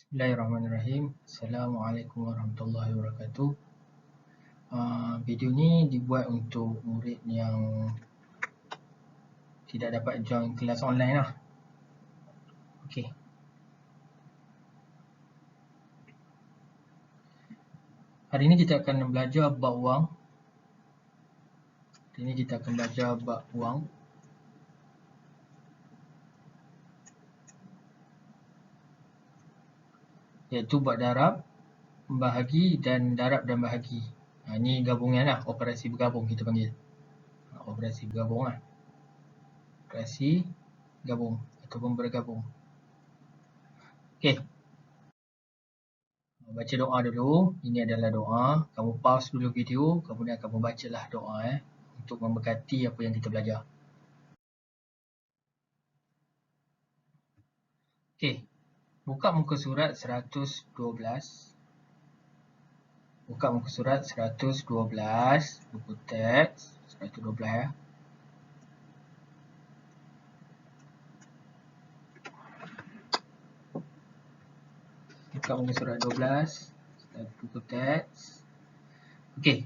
Bismillahirrahmanirrahim. Assalamualaikum warahmatullahi wabarakatuh. Video ni dibuat untuk murid yang tidak dapat join kelas online lah. Okey. Hari ni kita akan belajar bab wang. Iaitu bab darab, bahagi dan darab dan bahagi. Ini gabungan lah, operasi bergabung kita panggil. Operasi bergabung lah. Operasi gabung ataupun bergabung. Okey. Baca doa dulu. Ini adalah doa. Kamu pause dulu video, kemudian kamu bacalah doa untuk memberkati apa yang kita belajar. Okey. Buka muka surat 112. Buka muka surat 112, buku teks 112 ya. Buka muka surat 12, buku teks. Okey.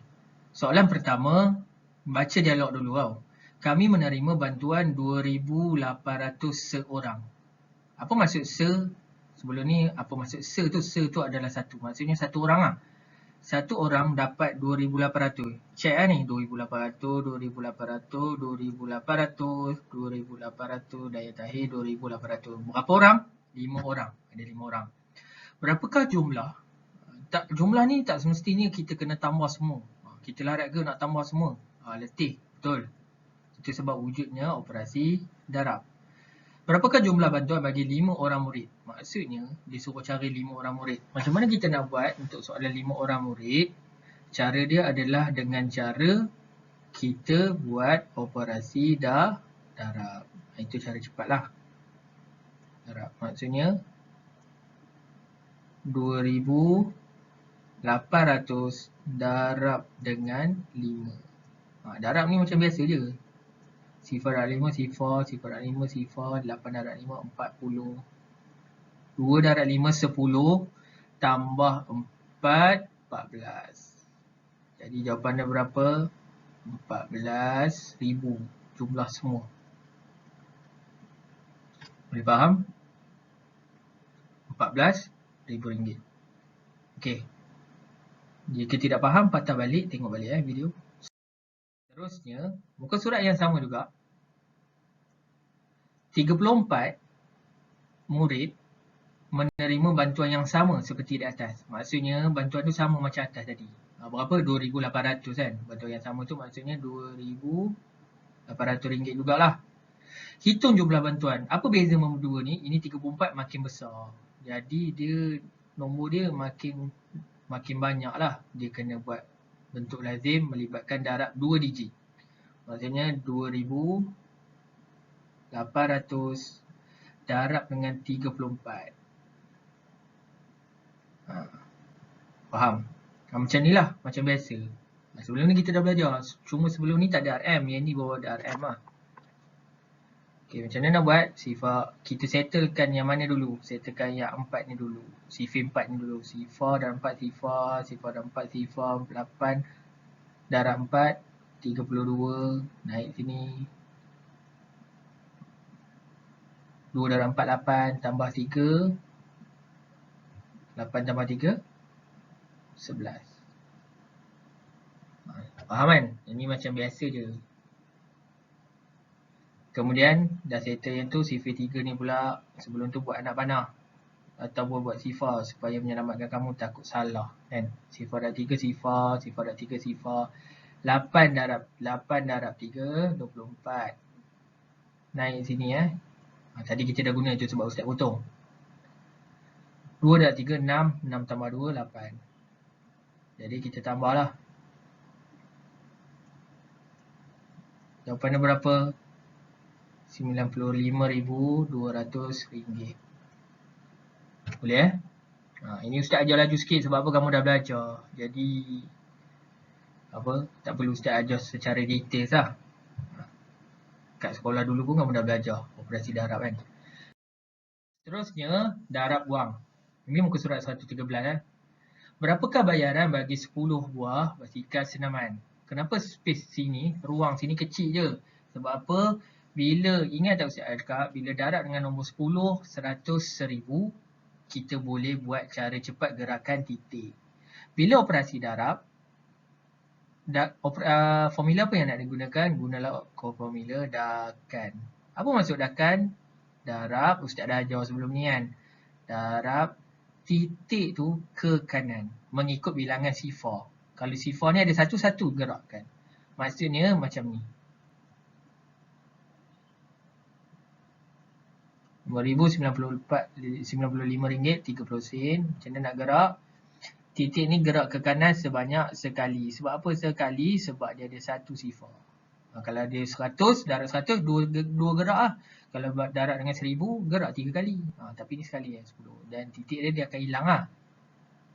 Soalan pertama, baca dialog dulu tau. Kami menerima bantuan 2,800 seorang. Apa maksud sebelum ni apa maksud se tu adalah satu. Maksudnya satu orang lah. Satu orang dapat 2,800. Cek lah ni. 2,800, 2,800, 2,800, 2,800, daya takhir 2,800. Berapa orang? 5 orang. Ada 5 orang. Berapakah jumlah? Jumlah ni tak semestinya kita kena tambah semua. Kita larat ke nak tambah semua? Letih. Betul. Itu sebab wujudnya operasi darab. Berapakah jumlah bantuan bagi 5 orang murid? Maksudnya, disuruh cari 5 orang murid. Macam mana kita nak buat untuk soalan 5 orang murid? Cara dia adalah dengan cara kita buat operasi darab. Itu cara cepatlah. Darab. Maksudnya, 2,800 darab dengan 5. Darab ni macam biasa je. Sifar darab 5, sifar, sifar darab 5, sifar, 8 darab 5, 40. 2 darab 5, 10, tambah 4, 14. Jadi jawapannya berapa? 14,000 jumlah semua. Boleh faham? RM14,000. Okey. Jika tidak faham, patah balik, tengok balik video. Seterusnya, muka surat yang sama juga. 34 murid menerima bantuan yang sama seperti di atas. Maksudnya bantuan tu sama macam atas tadi. Berapa? 2,800 kan. Bantuan yang sama tu maksudnya RM2,800 jugalah. Hitung jumlah bantuan. Apa beza nombor 2 ni? Ini 34 makin besar. Jadi nombor dia makin banyak lah. Dia kena buat bentuk lazim melibatkan darab 2 digit. Maksudnya 2,800 darab dengan 34. Faham? Macam ni lah. Macam biasa. Sebelum ni kita dah belajar. Cuma sebelum ni tak ada RM. Yang ni baru ada RM lah. Okay, macam mana nak buat? Sifar, kita settlekan yang mana dulu? Settlekan yang 4 ni dulu. Sifar 4 ni dulu. Sifar dan 4 sifar. Sifar dan 4 sifar. 8 darab 4. 32. Naik sini. 2 darab 4, 8. Tambah 3. 8 tambah 3. 11. Faham kan? Ini macam biasa je. Kemudian dah settle yang tu, sifar 3 ni pula sebelum tu buat anak panah ataupun buat sifar supaya menyelamatkan kamu takut salah kan. Sifar darab 3 sifar, sifar darab 3 sifar. 8 darab 3, 24. Naik sini tadi kita dah guna itu sebab Ustaz potong. 2 darab 3, 6. 6 tambah 2, 8. Jadi kita tambahlah. Jawapannya berapa? RM95,200. Boleh ini Ustaz ajar laju sikit sebab apa? Kamu dah belajar. Jadi tak perlu Ustaz ajar secara detail lah. Kat sekolah dulu pun kamu dah belajar operasi darab kan. Seterusnya, darab wang. Ini muka surat 113 Berapakah bayaran bagi 10 buah basikal senaman? Kenapa space sini, ruang sini kecil je? Sebab apa? Bila, ingat tak Ustaz cakap, bila darab dengan nombor 10, 100, 1000, kita boleh buat cara cepat gerakan titik. Bila operasi darab, formula apa yang nak digunakan? Gunalah formula dakan. Apa maksud dakan? Darab, Ustaz dah ajar sebelum ni kan. Darab titik tu ke kanan mengikut bilangan sifar. Kalau sifar ni ada satu-satu gerakkan. Maksudnya macam ni. RM2,095.30. Macam mana nak gerak? Titik ni gerak ke kanan sebanyak sekali. Sebab apa sekali? Sebab dia ada satu sifar. Kalau dia 100, darab 100, dua gerak lah. Kalau darab dengan 1000, gerak 3 kali. Tapi ni sekali 10. Dan titik dia akan hilang lah.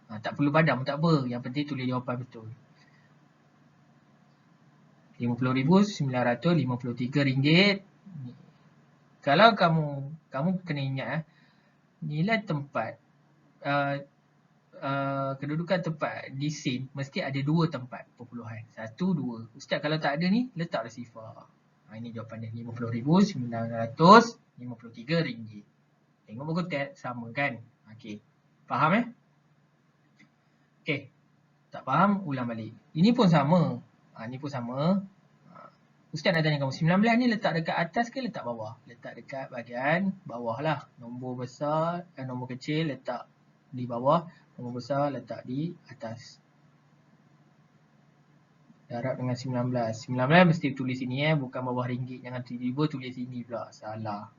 Tak perlu padam pun tak apa. Yang penting tulis jawapan betul. RM50,953. Kalau kamu kena ingat nilai tempat kedudukan tempat di sin mesti ada dua tempat perpuluhan. 1, 2. Ustaz kalau tak ada ni letaklah sifar. Ini jawapan dia. RM50,953. Tengok buku teks sama kan? Okey. Faham Okey. Tak faham, ulang balik. Ini pun sama. Ini pun sama. Ustaz nak tanya kamu, 19 ni letak dekat atas ke letak bawah? Letak dekat bahagian bawah lah. Nombor besar, nombor kecil letak di bawah. Nombor besar letak di atas. Darab dengan 19. 19 mesti tulis sini bukan bawah ringgit. Jangan tiba-tiba tulis sini pula. Salah.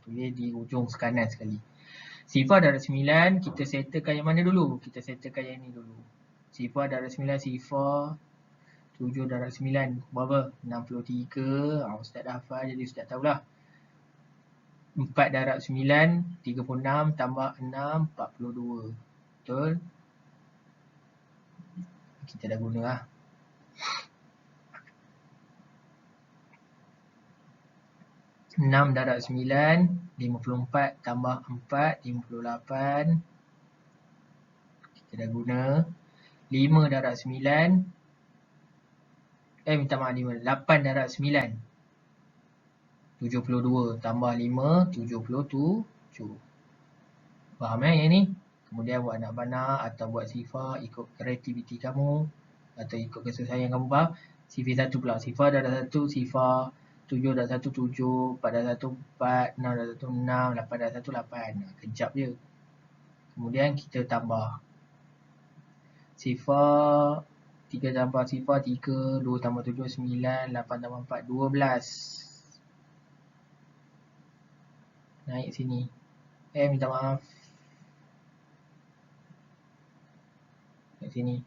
Tulis di ujung kanan sekali. Sifar darab 9, kita settlekan yang mana dulu? Kita settlekan yang ni dulu. Sifar darab 9, sifar 7 darab 9. Berapa? 63. Ustaz dah hafal jadi Ustaz tahulah. 4 darab 9, 36 tambah 6, 42. Betul? Kita dah guna lah. Enam darab 9, 54 tambah 4, 58. Kita dah guna. 5 darab 9. Minta maaf 5. 8 darab 9. 72 tambah 5, 77. Faham yang ni? Kemudian buat anak bana atau buat sifar ikut kreativiti kamu atau ikut kesesuaian kamu faham. Sifar 1 pula. Sifar darab 1, sifar 7 darab 1, 7, 4 darab 1, 4, 6 darab 1, 6, 8 darab 1, 8. Kejap je. Kemudian kita tambah. Sifar 3 tambah sifar 3, 2 tambah 7, 9, 8 tambah 4, 12. Naik sini. Minta maaf. Naik sini.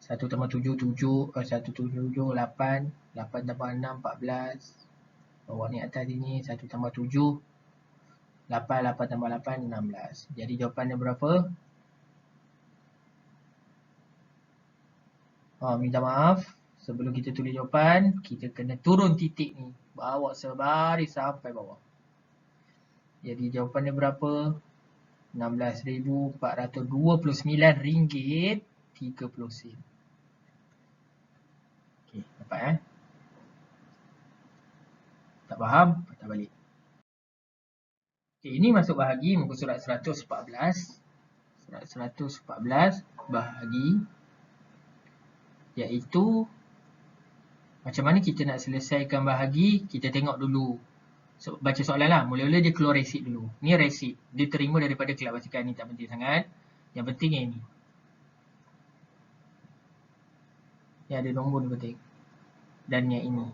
1 tambah 7, 7. 1, 7, 8. 8 tambah 6, 14. Bawa ni atas sini. 1 tambah 7. 8, 8 tambah 8, 16. Jadi jawapannya berapa? Minta maaf. Sebelum kita tulis jawapan, kita kena turun titik ni. Bawa sebaris sampai bawah. Jadi jawapannya berapa? RM16,429.30. Okey, dapat Tak faham? Patah balik. Okey, ini masuk bahagi muka surat 114. Surat 114 bahagi iaitu macam mana kita nak selesaikan bahagi, kita tengok dulu. Baca soalan lah. Mula-mula dia keluar resit dulu. Ni resit. Dia terima daripada kelab basikal ni. Tak penting sangat. Yang penting yang ni. Yang ada nombor ni penting. Dan yang ini.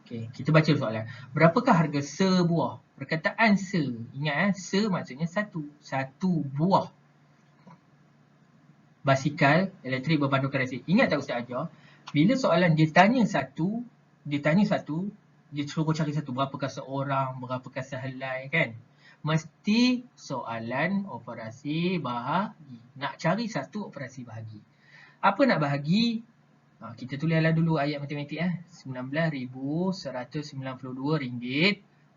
Okey, kita baca soalan. Berapakah harga sebuah? Perkataan se. Ingat se maksudnya satu. Satu buah basikal elektrik berpandukan resit. Ingat tak Ustaz ajar? Bila soalan dia tanya satu, dia suruh cari satu. Berapakah seorang, berapakah sehelai kan? Mesti soalan operasi bahagi. Nak cari satu operasi bahagi. Apa nak bahagi? Kita tulislah dulu ayat matematik. RM19,192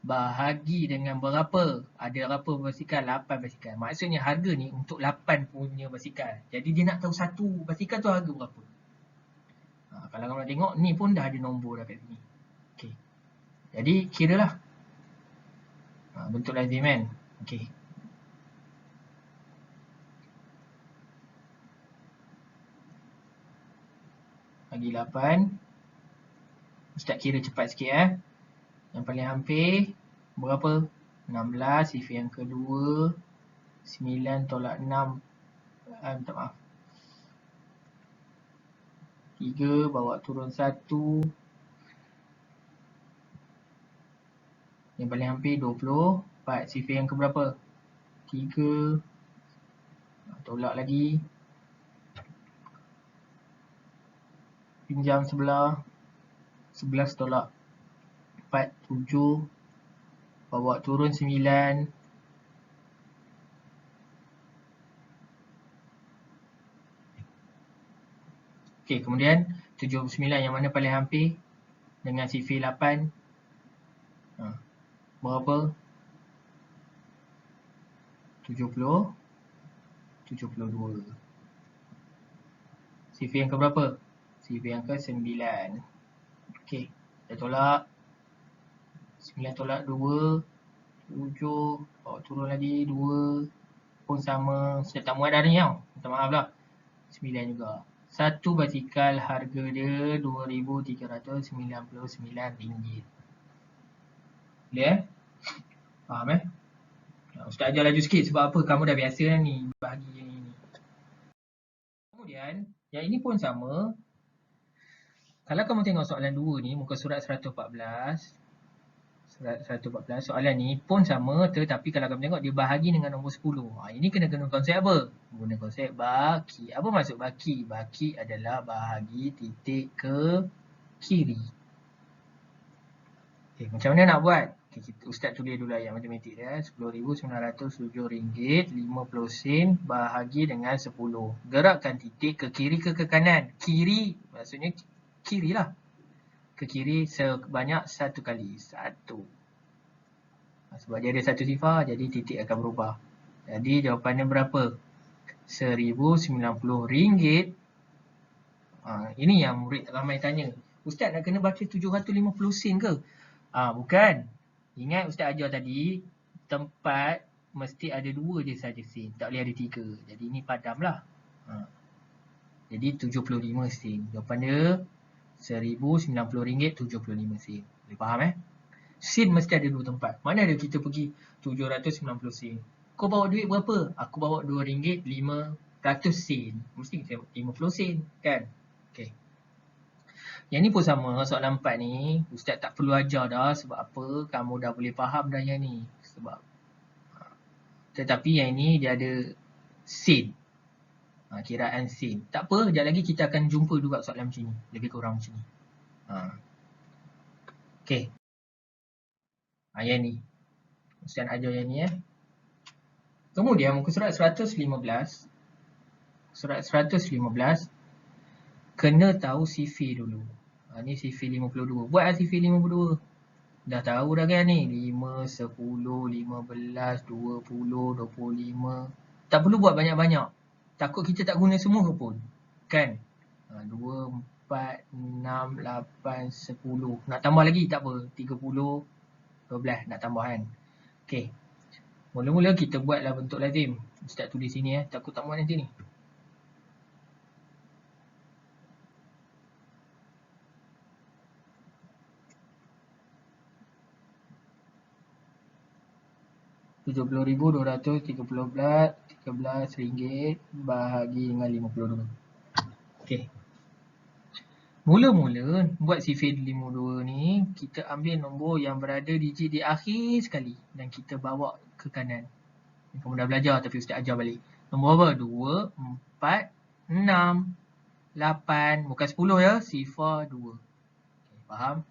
bahagi dengan berapa? Ada berapa basikal? 8 basikal. Maksudnya harga ni untuk 8 punya basikal. Jadi dia nak tahu satu basikal tu harga berapa. Kalau kamu nak tengok, ni pun dah ada nombor dah kat sini. Okey. Jadi kiralah. Bentuk lazim kan? Okey. Bagi 8. Ustaz kira cepat sikit Yang paling hampir berapa? 16, sifar yang kedua 9 tolak 6. Minta maaf. 3 bawa turun 1. Yang paling hampir 24. Sifar yang keberapa? 3. Tolak lagi. Pinjam sebelah. 11 tolak 4, 7. Bawa turun 9. Okey, kemudian 79 yang mana paling hampir dengan sifar 8. Berapa? 70. 72. Sifar yang keberapa? Sifar yang ke-9. Okey, kita tolak. 9 tolak 2. 7. Bawa turun lagi 2. Pun sama. Saya tak muat dah ni tau. Minta maaf lah. 9 juga. Satu basikal harga dia RM2,399. Boleh Faham Ustaz ajar laju sikit sebab apa? Kamu dah biasa dah ni bahagi yang ini. Kemudian, yang ini pun sama. Kalau kamu tengok soalan 2 ni, muka surat 114. Soalan ni pun sama tetapi kalau kamu tengok dia bahagi dengan nombor 10. Ini kena guna konsep apa? Guna konsep baki. Apa maksud baki? Baki adalah bahagi titik ke kiri. Okay, macam mana nak buat? Okay, Ustaz tulis dulu ayat matematik dia. RM10,907.50 bahagi dengan 10. Gerakkan titik ke kiri ke kanan? Kiri maksudnya kiri lah. Ke kiri sebanyak 1 kali. 1. Sebab dia ada satu sifar, jadi titik akan berubah. Jadi jawapannya berapa? RM1,090. Ini yang murid ramai tanya. Ustaz nak kena baca 750 sen ke? Bukan. Ingat Ustaz ajar tadi, tempat mesti ada 2 je saja sen. Tak boleh ada 3. Jadi ini padam lah. Jadi 75 sen. Jawapan dia RM1,090.75. Boleh faham Sen mesti ada 2 tempat. Mana ada kita pergi 790 sen. Kau bawa duit berapa? Aku bawa RM2.500 sen. Mesti kita 50 sen kan? Okey. Yang ni pun sama. Soalan 4 ni Ustaz tak perlu ajar dah. Sebab apa? Kamu dah boleh faham dah yang ni. Sebab tetapi yang ni dia ada sen. Kiraan sen. Tak apa. Sekejap lagi kita akan jumpa juga soalan macam ni. Lebih kurang macam ni. Okey. Yang ni. Ustaz ajar yang ni Kemudian muka surat 115. Surat 115. Kena tahu sifar dulu. Ni sifar 52. Buat sifar 52. Dah tahu dah kan ni. 5, 10, 15, 20, 25. Tak perlu buat banyak-banyak. Takut kita tak guna semua ke pun. Kan? 2, 4, 6, 8, 10. Nak tambah lagi tak apa. 30, 12 nak tambah kan. Okey. Mula-mula kita buatlah bentuk lazim. Ustaz tulis sini takut tak muat nanti ni. RM70,213 bahagi dengan 52. Okey. Mula-mula buat sifar 52 ni, kita ambil nombor yang berada digit di akhir sekali dan kita bawa ke kanan. Kamu dah belajar tapi Ustaz ajar balik. Nombor apa? 2, 4, 6, 8. Bukan 10 ya. Sifar 2. Okay, faham?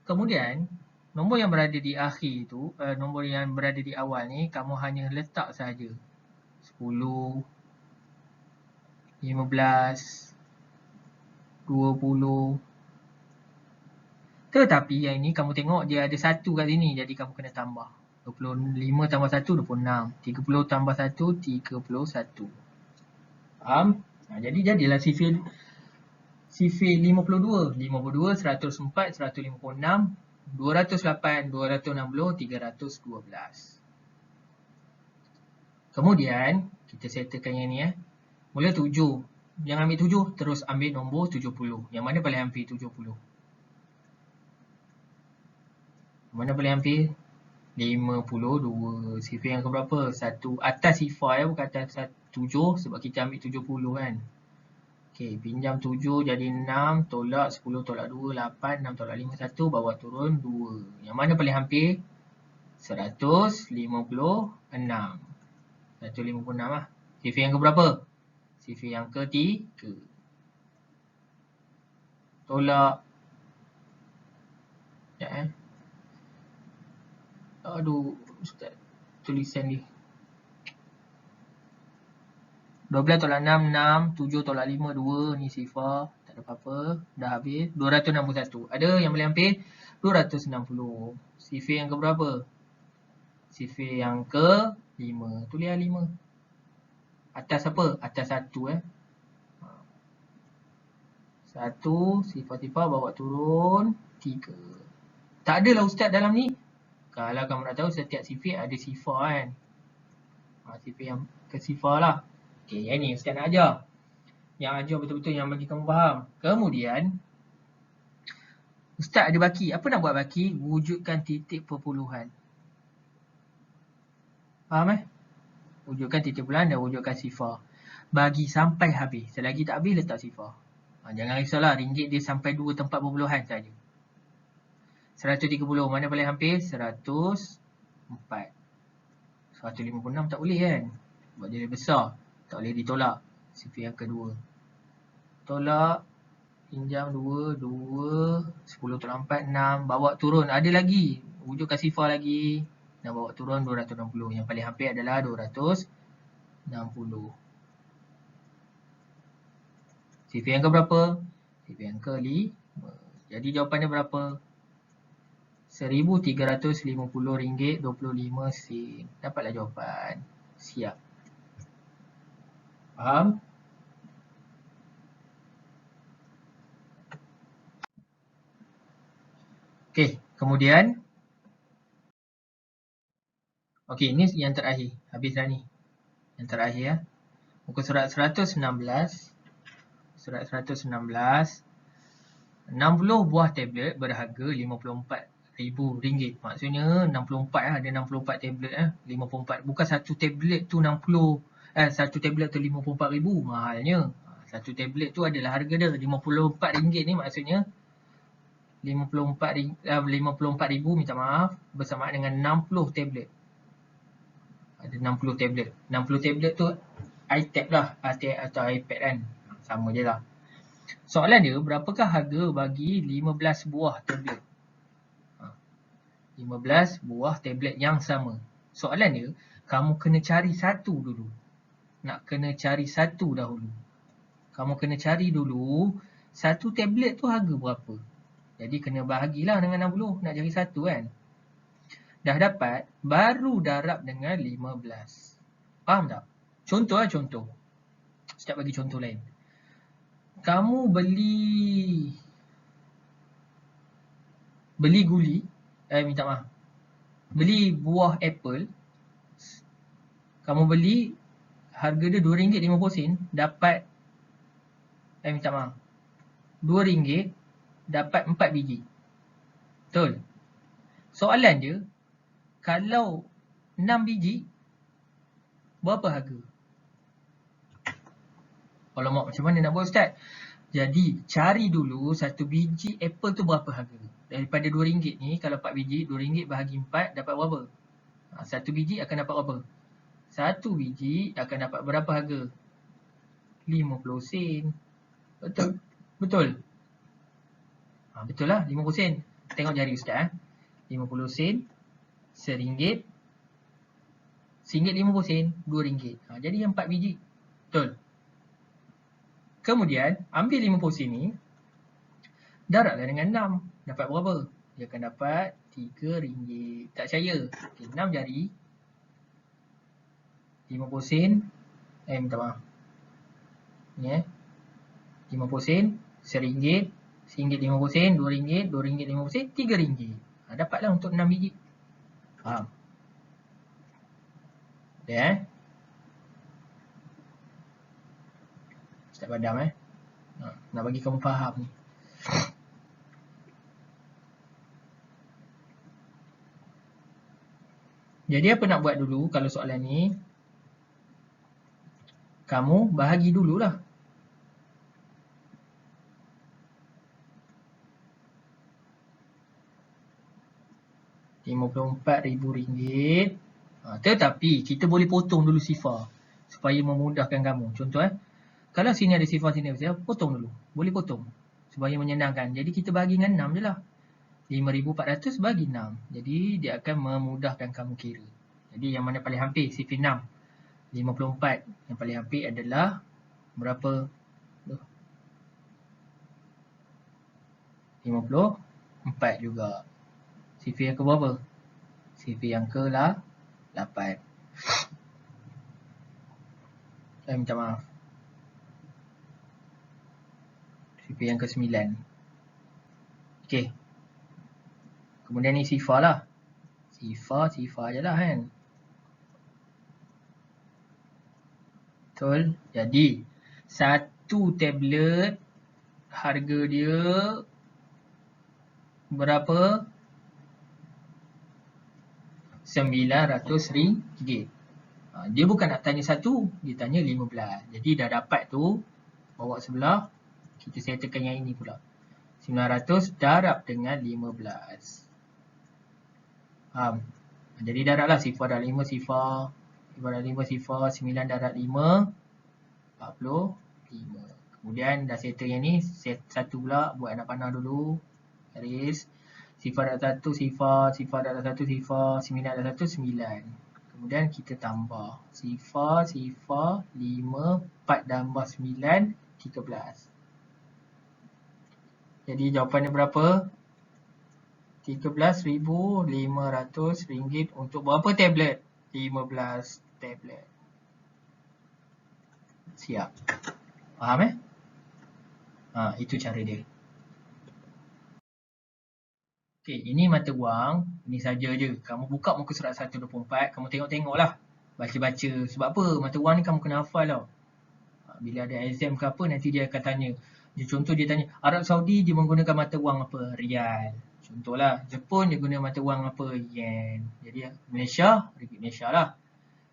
Kemudian, nombor yang berada di akhir tu, nombor yang berada di awal ni, kamu hanya letak sahaja. 10, 15, 20. Tetapi yang ini kamu tengok dia ada 1 kat sini. Jadi kamu kena tambah. 25 tambah 1, 26. 30 tambah 1, 31. Faham? Jadi jadilah sifir 52. 52, 104, 156, 208, 260, 312. Kemudian, kita settlekan yang ni Mula 7. Yang ambil 7, terus ambil nombor 70. Yang mana paling hampir 70? Mana paling hampir? 52. Sifar yang ke berapa? Satu atas sifar bukan atas 7 sebab kita ambil 70 kan. Okey, pinjam 7 jadi 6, tolak 10, tolak 2, 8, 6 tolak 5, 1, bawa turun 2. Yang mana paling hampir? 156. 156 lah. Sifar yang ke berapa? Sifar yang ke 3. Tolak. Ya, Aduh, Ustaz. Tulisan ni. 12 tolak 6, 6. 7 tolak 5, 2. Ni sifar. Tak ada apa-apa. Dah habis. 261. Ada yang boleh hampir? 260. Sifar yang ke berapa? Sifar yang ke 5. Tulis 5. Atas apa? Atas 1 1. Sifar-sifar bawa turun 3. Tak adalah Ustaz dalam ni. Kalau kamu nak tahu setiap sifar ada sifar kan. Sifar yang ke sifar lah. Okey, yang ni Ustaz nak ajar. Yang ajar betul-betul yang bagi kamu faham. Kemudian, Ustaz ada baki. Apa nak buat baki? Wujudkan titik perpuluhan. Faham Wujudkan titik perpuluhan dan wujudkan sifar. Bagi sampai habis. Selagi tak habis, letak sifar. Jangan risaulah. Ringgit dia sampai 2 tempat perpuluhan saja. 130. Mana paling hampir? 104. 156 tak boleh kan? Sebab dia besar. Tak boleh ditolak. Sifar yang kedua. Tolak. Pinjam 2, 2. 10 tolak 4, 6. Bawa turun. Ada lagi. Wujudkan sifar lagi. Dan bawa turun 260. Yang paling hampir adalah 260. Sifar yang ke berapa? Sifar yang ke 5. Jadi jawapannya berapa? RM1,350.25. Dapatlah jawapan. Siap. Faham? Okey, kemudian. Okey, ini yang terakhir. Habis dah ni. Yang terakhir Muka surat 116. Surat 116. 60 buah tablet berharga RM54,000. Maksudnya 64 ada 64 tablet 54. Bukan satu tablet tu 60 satu tablet tu RM54,000 mahalnya. Satu tablet tu adalah harga dia RM54 ni maksudnya RM54,000 minta maaf bersamaan dengan 60 tablet. Ada 60 tablet. 60 tablet tu iTab lah atau iPad kan. Sama je lah. Soalan dia, berapakah harga bagi 15 buah tablet? 15 buah tablet yang sama. Soalan dia, kamu kena cari satu dulu. Nak kena cari satu dahulu. Kamu kena cari dulu, satu tablet tu harga berapa? Jadi kena bahagilah dengan 60. Nak cari satu kan? Dah dapat, baru darab dengan 15. Faham tak? Contoh contoh. Setiap bagi contoh lain. Kamu beli guli, minta maaf. Beli buah apple. Kamu beli harga dia RM2.50, dapat minta maaf. RM2 dapat 4 biji. Betul? Soalan dia, kalau 6 biji, berapa harga? Alamak, macam mana nak buat Ustaz? Jadi, cari dulu satu biji apple tu berapa harga. Daripada RM2 ni, kalau 4 biji, RM2 bahagi 4, dapat berapa? Satu biji akan dapat berapa? Satu biji akan dapat berapa harga? 50 sen. Betul? Betul? Betul lah, 50 sen. Tengok jari Ustaz. 50 sen, RM1, RM1.50 sen, RM2. Jadi 4 biji. Betul? Kemudian, ambil 50 sen ni, darablah dengan 6. dapat berapa? Dia akan dapat RM3. Tak percaya. Okay, 6 jari. 50 sen. Minta maaf. Ni 50 sen. RM1. RM1.50, RM2, RM2.50, RM3. Dapatlah untuk 6 biji. Faham? Dia Ustaz padam nak bagi kamu faham ni. Jadi apa nak buat dulu kalau soalan ni? Kamu bahagi dululah. RM54,000. Tetapi kita boleh potong dulu sifar supaya memudahkan kamu. Contoh kalau sini ada sifar, sini ada sifar, potong dulu. Boleh potong supaya menyenangkan. Jadi kita bagi dengan 6 je lah. 5,400 bagi 6. Jadi dia akan memudahkan kamu kira. Jadi yang mana paling hampir? Sifar 6. 54. Yang paling hampir adalah berapa? 54 juga. Sifar yang ke berapa? Sifar yang ke 8. Saya minta maaf. Sifar yang ke 9. Okey. Kemudian ni sifar lah. Sifar je lah kan. Betul. Jadi satu tablet harga dia berapa? RM900. Dia bukan nak tanya satu, dia tanya 15. Jadi dah dapat tu, bawa sebelah, kita settlekan yang ini pula. 900 darab dengan 15. Jadi darab lah, sifar darab 5, sifar 9 darab 5, 45. Kemudian dah settle yang ni, set satu pula, buat anak panah dulu. Garis. Sifar darab 1, sifar darab 1, sifar 9 darab 1, 9. Kemudian kita tambah. Sifar 5, 4 tambah 9, 13. Jadi jawapannya berapa? RM13,500 untuk berapa tablet? 15 tablet. Siap. Faham itu cara dia. Okey, ini mata wang. Ini saja je. Kamu buka muka surat 124, kamu tengok-tengok lah. Baca-baca. Sebab apa? Mata wang ni kamu kena hafal tau. Bila ada exam ke apa, nanti dia akan tanya. Contoh dia tanya, Arab Saudi dia menggunakan mata wang apa? Rial. Contohlah, Jepun dia guna mata wang apa? Yen. Jadi Malaysia, ringgit Malaysia lah.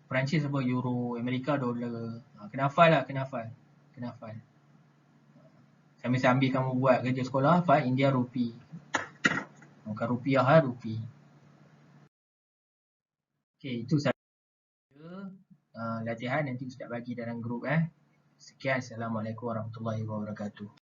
Perancis apa? Euro. Amerika dolar. Kena hafal lah, kena hafal. Sambil-sambil kamu buat kerja sekolah, hafal India Rupi. Bukan rupiah lah, rupi. Okey, itu saja latihan nanti Ustaz bagi dalam grup. Sekian, Assalamualaikum warahmatullahi wabarakatuh.